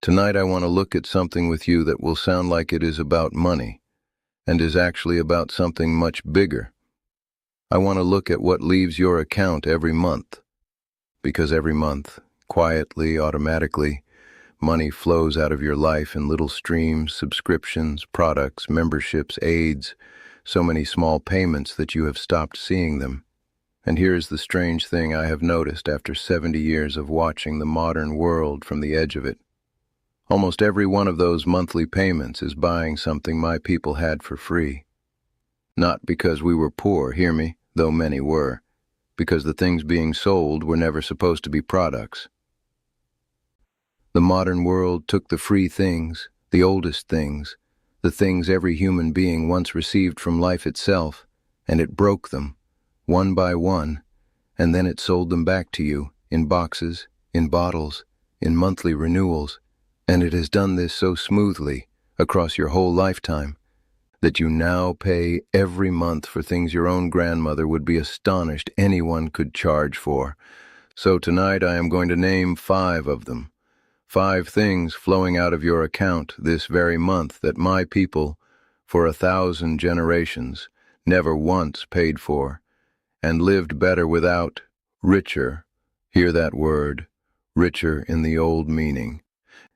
Tonight I want to look at something with you that will sound like it is about money, and is actually about something much bigger. I want to look at what leaves your account every month, because every month, quietly, automatically, money flows out of your life in little streams, subscriptions, products, memberships, aids, so many small payments that you have stopped seeing them. And here is the strange thing I have noticed after 70 years of watching the modern world from the edge of it. Almost every one of those monthly payments is buying something my people had for free. Not because we were poor, hear me, though many were, because the things being sold were never supposed to be products. The modern world took the free things, the oldest things, the things every human being once received from life itself, and it broke them, one by one, and then it sold them back to you, in boxes, in bottles, in monthly renewals, and it has done this so smoothly, across your whole lifetime, that you now pay every month for things your own grandmother would be astonished anyone could charge for. So tonight I am going to name 5 of them. 5 things flowing out of your account this very month that my people, for 1,000 generations, never once paid for, and lived better without, richer, hear that word, richer in the old meaning.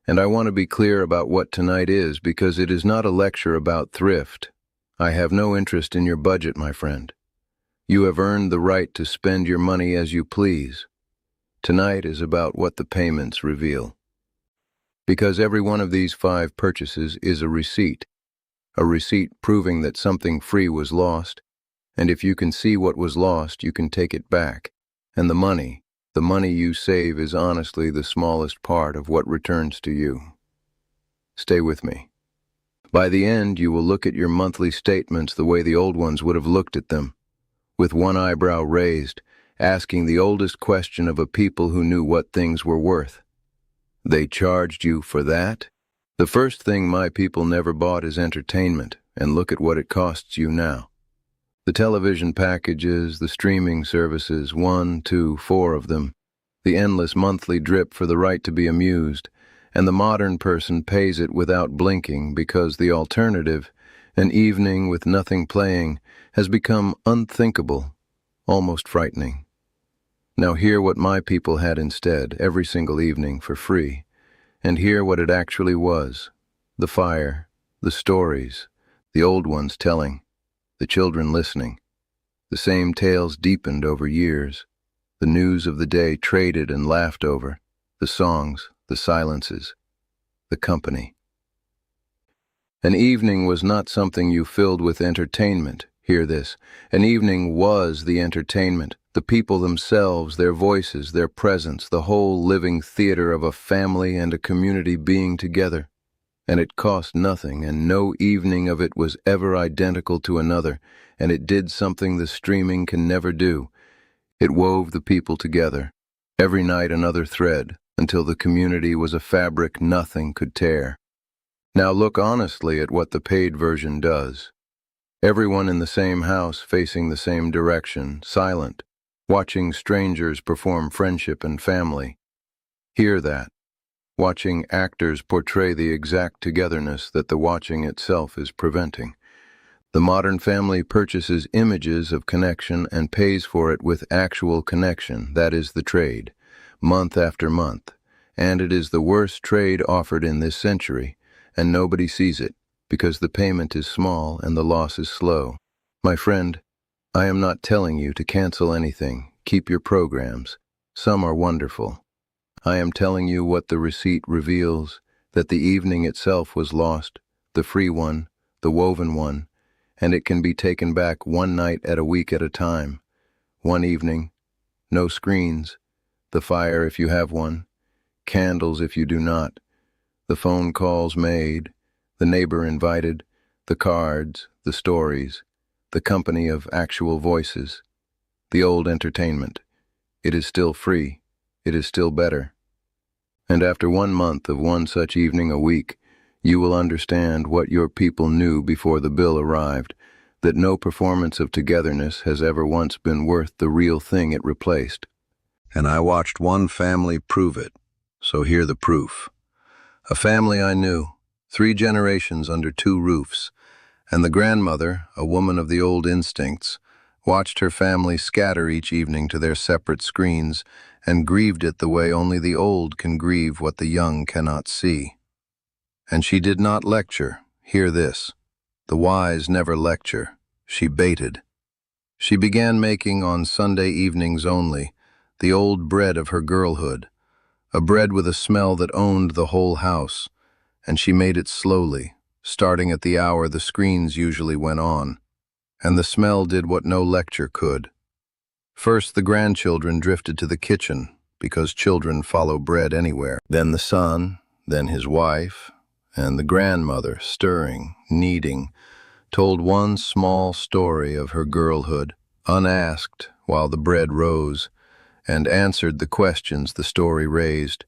And I want to be clear about what tonight is, because it is not a lecture about thrift. I have no interest in your budget, my friend. You have earned the right to spend your money as you please. Tonight is about what the payments reveal. Because every one of these 5 purchases is a receipt proving that something free was lost, and if you can see what was lost, you can take it back. And the money you save is honestly the smallest part of what returns to you. Stay with me. By the end, you will look at your monthly statements the way the old ones would have looked at them, with one eyebrow raised, asking the oldest question of a people who knew what things were worth. They charged you for that? The first thing my people never bought is entertainment, and look at what it costs you now. The television packages, the streaming services, 1, 2, 4 of them, the endless monthly drip for the right to be amused, and the modern person pays it without blinking because the alternative, an evening with nothing playing, has become unthinkable, almost frightening. Now hear what my people had instead, every single evening for free, and hear what it actually was: the fire, the stories, the old ones telling, the children listening, the same tales deepened over years, the news of the day traded and laughed over, the songs, the silences, the company. An evening was not something you filled with entertainment. Hear this. An evening was the entertainment, the people themselves, their voices, their presence, the whole living theater of a family and a community being together. And it cost nothing, and no evening of it was ever identical to another, and it did something the streaming can never do. It wove the people together, every night another thread, until the community was a fabric nothing could tear. Now look honestly at what the paid version does. Everyone in the same house, facing the same direction, silent, watching strangers perform friendship and family. Hear that. Watching actors portray the exact togetherness that the watching itself is preventing. The modern family purchases images of connection and pays for it with actual connection, that is the trade, month after month, and it is the worst trade offered in this century, and nobody sees it, because the payment is small and the loss is slow. My friend, I am not telling you to cancel anything, keep your programs. Some are wonderful. I am telling you what the receipt reveals, that the evening itself was lost, the free one, the woven one, and it can be taken back one night at a week at a time. One evening, no screens, the fire if you have one, candles if you do not, the phone calls made, the neighbor invited, the cards, the stories, the company of actual voices, the old entertainment. It is still free. It is still better. And after 1 month of one such evening a week, you will understand what your people knew before the bill arrived, that no performance of togetherness has ever once been worth the real thing it replaced. And I watched one family prove it, so hear the proof. A family I knew, 3 generations under 2 roofs, and the grandmother, a woman of the old instincts, watched her family scatter each evening to their separate screens and grieved it the way only the old can grieve what the young cannot see. And she did not lecture, hear this. The wise never lecture, she baited. She began making, on Sunday evenings only, the old bread of her girlhood, a bread with a smell that owned the whole house, and she made it slowly, starting at the hour the screens usually went on, and the smell did what no lecture could. First the grandchildren drifted to the kitchen, because children follow bread anywhere. Then the son, then his wife, and the grandmother, stirring, kneading, told one small story of her girlhood, unasked, while the bread rose, and answered the questions the story raised.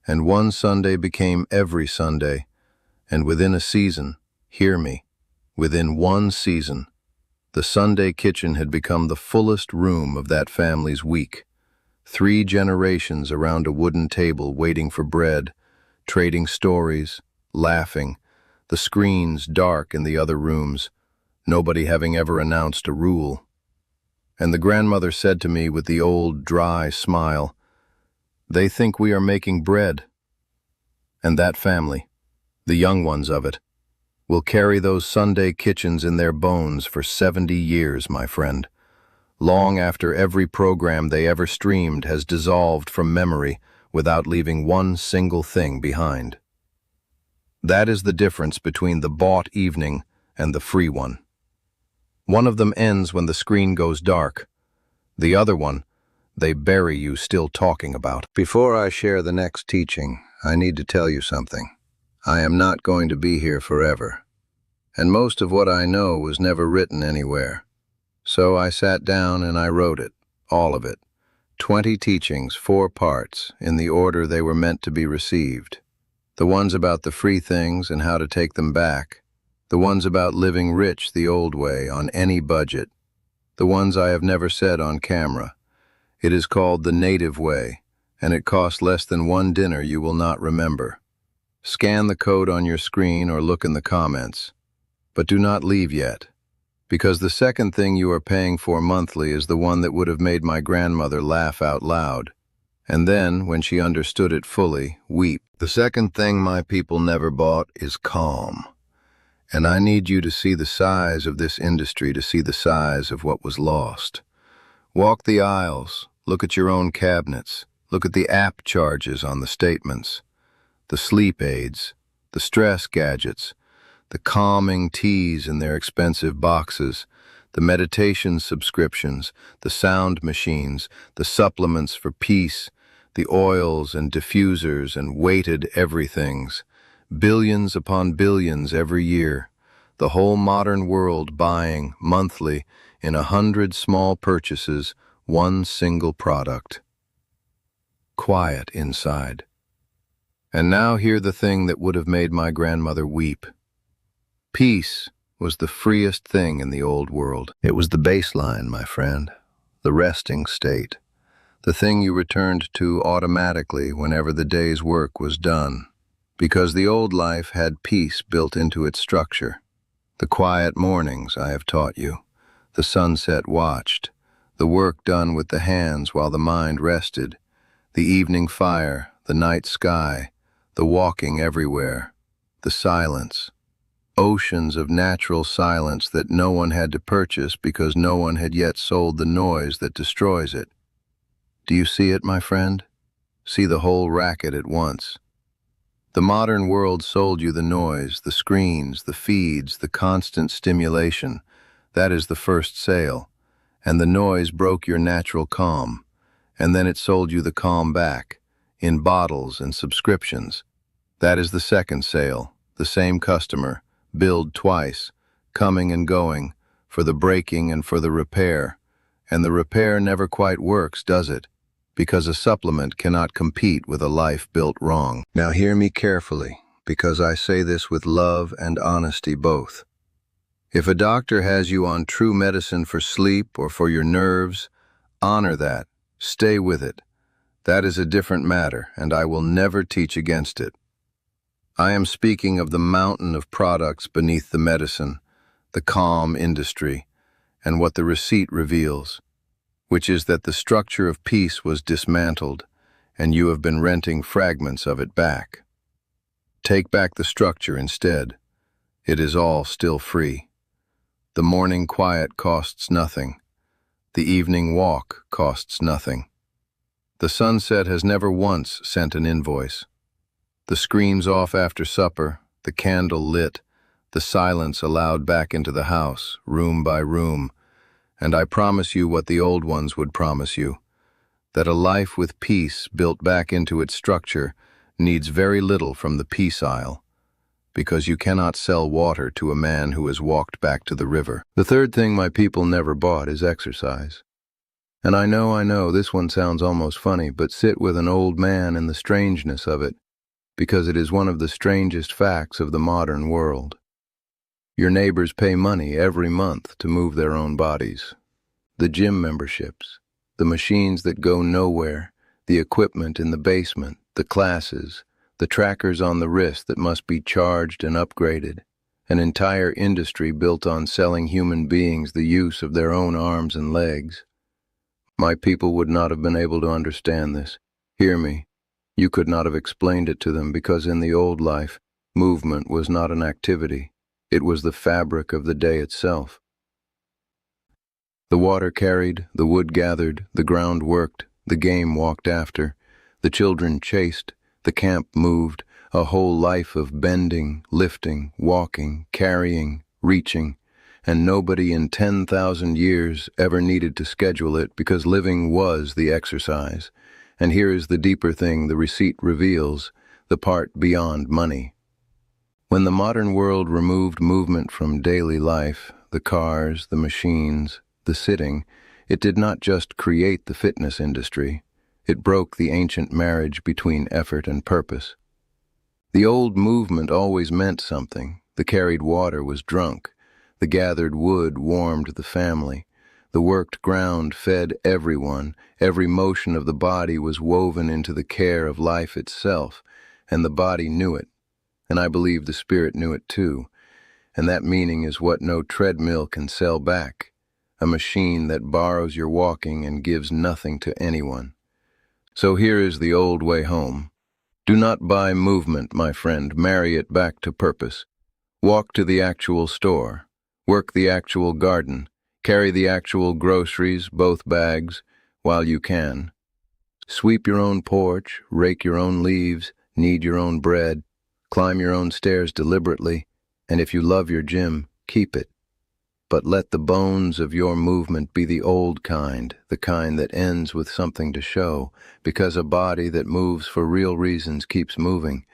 And one Sunday became every Sunday, and within a season, hear me, within one season, the Sunday kitchen had become the fullest room of that family's week. 3 generations around a wooden table waiting for bread, trading stories, laughing, the screens dark in the other rooms, nobody having ever announced a rule. And the grandmother said to me with the old, dry smile, "They think we are making bread." And that family, the young ones of it, will carry those Sunday kitchens in their bones for 70 years, my friend, long after every program they ever streamed has dissolved from memory without leaving one single thing behind. That is the difference between the bought evening and the free one. One of them ends when the screen goes dark. The other one, they bury you still talking about. Before I share the next teaching, I need to tell you something. I am not going to be here forever, and most of what I know was never written anywhere. So I sat down and I wrote it, all of it. 20 teachings, 4 parts, in the order they were meant to be received. The ones about the free things and how to take them back. The ones about living rich the old way, on any budget. The ones I have never said on camera. It is called the native way, and it costs less than one dinner you will not remember. Scan the code on your screen or look in the comments. But do not leave yet, because the second thing you are paying for monthly is the one that would have made my grandmother laugh out loud, and then, when she understood it fully, weep. The second thing my people never bought is calm. And I need you to see the size of this industry to see the size of what was lost. Walk the aisles, look at your own cabinets, look at the app charges on the statements, the sleep aids, the stress gadgets, the calming teas in their expensive boxes, the meditation subscriptions, the sound machines, the supplements for peace, the oils and diffusers and weighted everythings, billions upon billions every year, the whole modern world buying, monthly, in 100 small purchases, one single product. Quiet inside. And now hear the thing that would have made my grandmother weep. Peace was the freest thing in the old world. It was the baseline, my friend, the resting state, the thing you returned to automatically whenever the day's work was done, because the old life had peace built into its structure. The quiet mornings, I have taught you, the sunset watched, the work done with the hands while the mind rested, the evening fire, the night sky, the walking everywhere, the silence, oceans of natural silence that no one had to purchase because no one had yet sold the noise that destroys it. Do you see it, my friend? See the whole racket at once. The modern world sold you the noise, the screens, the feeds, the constant stimulation. That is the first sale. And the noise broke your natural calm. And then it sold you the calm back, in bottles and subscriptions. That is the second sale, the same customer, billed twice, coming and going, for the breaking and for the repair. And the repair never quite works, does it? Because a supplement cannot compete with a life built wrong. Now hear me carefully, because I say this with love and honesty both. If a doctor has you on true medicine for sleep or for your nerves, honor that, stay with it. That is a different matter, and I will never teach against it. I am speaking of the mountain of products beneath the medicine, the calm industry, and what the receipt reveals, which is that the structure of peace was dismantled, and you have been renting fragments of it back. Take back the structure instead. It is all still free. The morning quiet costs nothing. The evening walk costs nothing. The sunset has never once sent an invoice. The screams off after supper, the candle lit, the silence allowed back into the house, room by room, and I promise you what the old ones would promise you, that a life with peace built back into its structure needs very little from the peace aisle, because you cannot sell water to a man who has walked back to the river. The third thing my people never bought is exercise. And I know, this one sounds almost funny, but sit with an old man in the strangeness of it, because it is one of the strangest facts of the modern world. Your neighbors pay money every month to move their own bodies. The gym memberships, the machines that go nowhere, the equipment in the basement, the classes, the trackers on the wrist that must be charged and upgraded, an entire industry built on selling human beings the use of their own arms and legs. My people would not have been able to understand this. Hear me. You could not have explained it to them because in the old life, movement was not an activity. It was the fabric of the day itself. The water carried, the wood gathered, the ground worked, the game walked after, the children chased, the camp moved, a whole life of bending, lifting, walking, carrying, reaching, and nobody in 10,000 years ever needed to schedule it because living was the exercise. And here is the deeper thing the receipt reveals, the part beyond money. When the modern world removed movement from daily life, the cars, the machines, the sitting, it did not just create the fitness industry, it broke the ancient marriage between effort and purpose. The old movement always meant something. The carried water was drunk. The gathered wood warmed the family. The worked ground fed everyone. Every motion of the body was woven into the care of life itself, and the body knew it. And I believe the spirit knew it too. And that meaning is what no treadmill can sell back, a machine that borrows your walking and gives nothing to anyone. So here is the old way home. Do not buy movement, my friend, marry it back to purpose. Walk to the actual store, work the actual garden, carry the actual groceries, both bags, while you can. Sweep your own porch, rake your own leaves, knead your own bread, climb your own stairs deliberately, and if you love your gym, keep it. But let the bones of your movement be the old kind, the kind that ends with something to show, because a body that moves for real reasons keeps moving.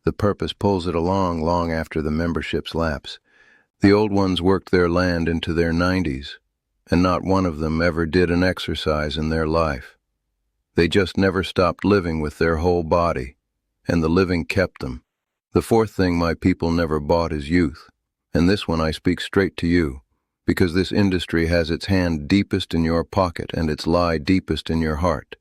The purpose pulls it along long after the memberships lapse. The old ones worked their land into their 90s, and not one of them ever did an exercise in their life. They just never stopped living with their whole body, and the living kept them. The fourth thing my people never bought is youth, and this one I speak straight to you, because this industry has its hand deepest in your pocket and its lie deepest in your heart.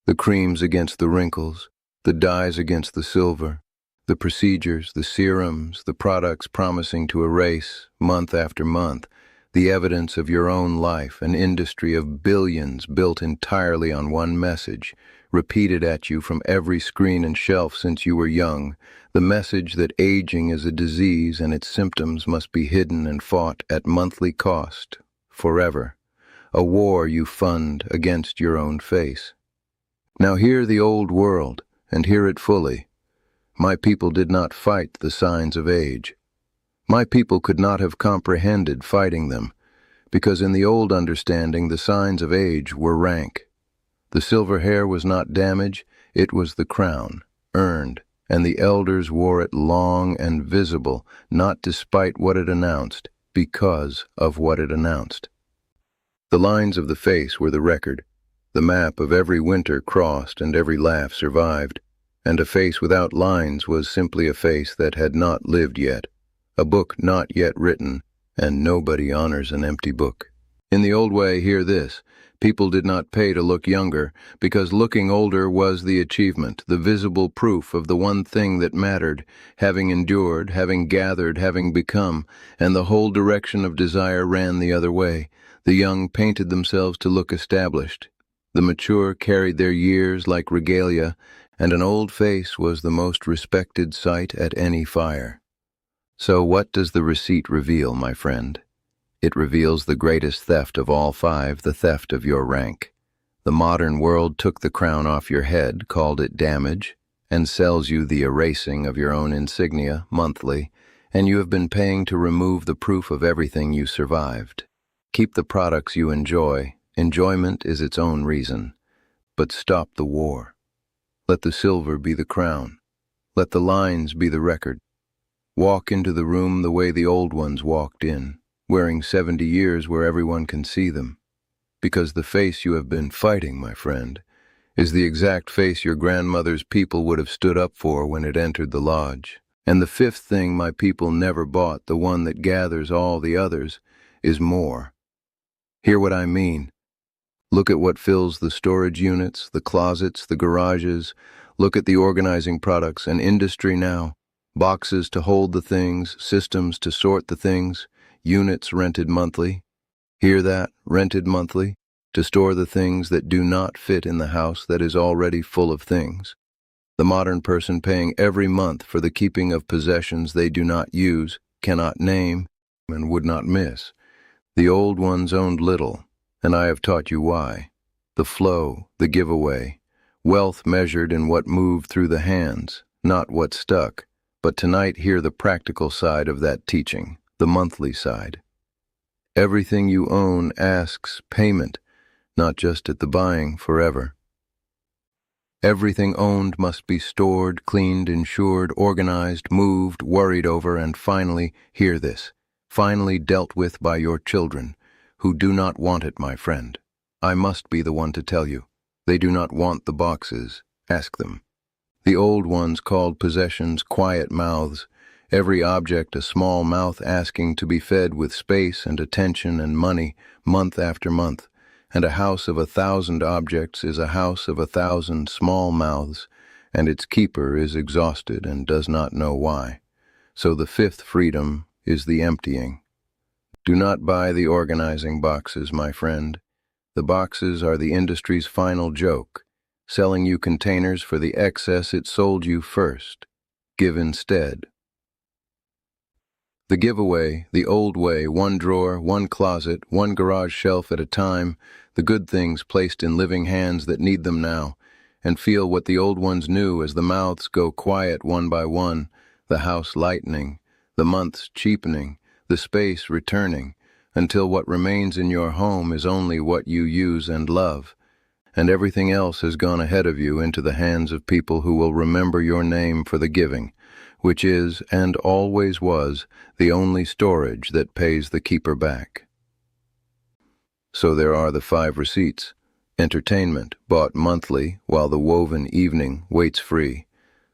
The creams against the wrinkles, the dyes against the silver, the procedures, the serums, the products promising to erase, month after month, the evidence of your own life, an industry of billions built entirely on one message, repeated at you from every screen and shelf since you were young, the message that aging is a disease and its symptoms must be hidden and fought at monthly cost, forever, a war you fund against your own face. Now hear the old world, and hear it fully. My people did not fight the signs of age. My people could not have comprehended fighting them, because in the old understanding the signs of age were rank. The silver hair was not damage, it was the crown, earned, and the elders wore it long and visible, not despite what it announced, because of what it announced. The lines of the face were the record, the map of every winter crossed and every laugh survived, and a face without lines was simply a face that had not lived yet, a book not yet written, and nobody honors an empty book. In the old way, hear this, People did not pay to look younger, because looking older was the achievement, the visible proof of the one thing that mattered, having endured, having gathered, having become, and the whole direction of desire ran the other way. The young painted themselves to look established. The mature carried their years like regalia, and an old face was the most respected sight at any fire. So what does the receipt reveal, my friend? It reveals the greatest theft of all five, the theft of your rank. The modern world took the crown off your head, called it damage, and sells you the erasing of your own insignia monthly, and you have been paying to remove the proof of everything you survived. Keep the products you enjoy. Enjoyment is its own reason. But stop the war. Let the silver be the crown. Let the lines be the record. Walk into the room the way the old ones walked in, wearing 70 years where everyone can see them. Because the face you have been fighting, my friend, is the exact face your grandmother's people would have stood up for when it entered the lodge. And the fifth thing my people never bought, the one that gathers all the others, is more. Hear what I mean. Look at what fills the storage units, the closets, the garages. Look at the organizing products and industry now. Boxes to hold the things, systems to sort the things, units rented monthly. Hear that? Rented monthly? To store the things that do not fit in the house that is already full of things. The modern person paying every month for the keeping of possessions they do not use, cannot name, and would not miss. The old ones owned little, and I have taught you why. The flow, the giveaway, wealth measured in what moved through the hands, not what stuck. But tonight hear the practical side of that teaching, the monthly side. Everything you own asks payment, not just at the buying, forever. Everything owned must be stored, cleaned, insured, organized, moved, worried over, and finally, hear this, finally dealt with by your children, who do not want it, my friend. I must be the one to tell you. They do not want the boxes. Ask them. The old ones called possessions quiet mouths, every object a small mouth asking to be fed with space and attention and money, month after month. And a house of 1,000 objects is a house of 1,000 small mouths, and its keeper is exhausted and does not know why. So the fifth freedom is the emptying. Do not buy the organizing boxes, my friend. The boxes are the industry's final joke, selling you containers for the excess it sold you first. Give instead. The giveaway, the old way, one drawer, one closet, one garage shelf at a time, the good things placed in living hands that need them now, and feel what the old ones knew as the mouths go quiet one by one, the house lightening, the months cheapening, the space returning, until what remains in your home is only what you use and love, and everything else has gone ahead of you into the hands of people who will remember your name for the giving, which is, and always was, the only storage that pays the keeper back. So there are the 5 receipts. Entertainment, bought monthly, while the woven evening waits free.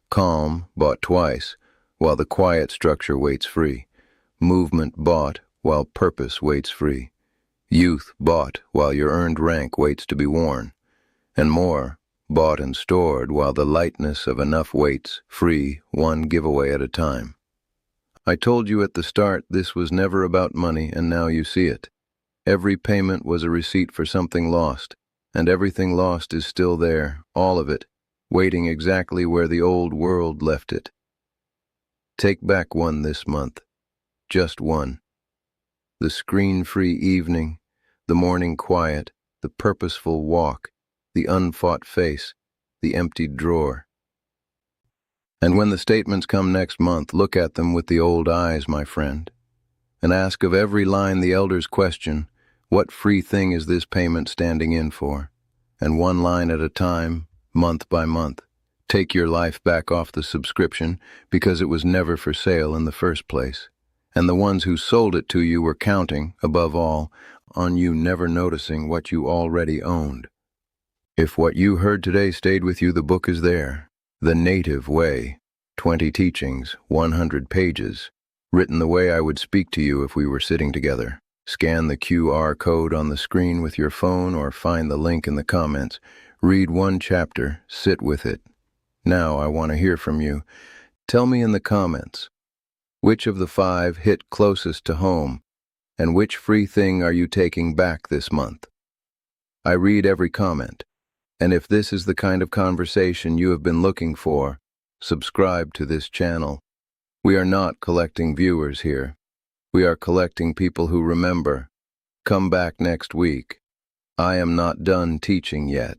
Calm, bought twice, while the quiet structure waits free. Movement bought, while purpose waits free. Youth bought, while your earned rank waits to be worn. And more, bought and stored while the lightness of enough waits, free, one giveaway at a time. I told you at the start this was never about money, and now you see it. Every payment was a receipt for something lost, and everything lost is still there, all of it, waiting exactly where the old world left it. Take back one this month, just one. The screen-free evening, the morning quiet, the purposeful walk, the unfought face, the emptied drawer. And when the statements come next month, look at them with the old eyes, my friend, and ask of every line the elder's question, what free thing is this payment standing in for? And one line at a time, month by month, take your life back off the subscription because it was never for sale in the first place. And the ones who sold it to you were counting, above all, on you never noticing what you already owned. If what you heard today stayed with you, the book is there. The Native Way, 20 teachings, 100 pages, written the way I would speak to you if we were sitting together. Scan the QR code on the screen with your phone or find the link in the comments. Read one chapter, sit with it. Now I want to hear from you. Tell me in the comments, which of the 5 hit closest to home, and which free thing are you taking back this month? I read every comment, and if this is the kind of conversation you have been looking for, subscribe to this channel. We are not collecting viewers here. We are collecting people who remember. Come back next week. I am not done teaching yet.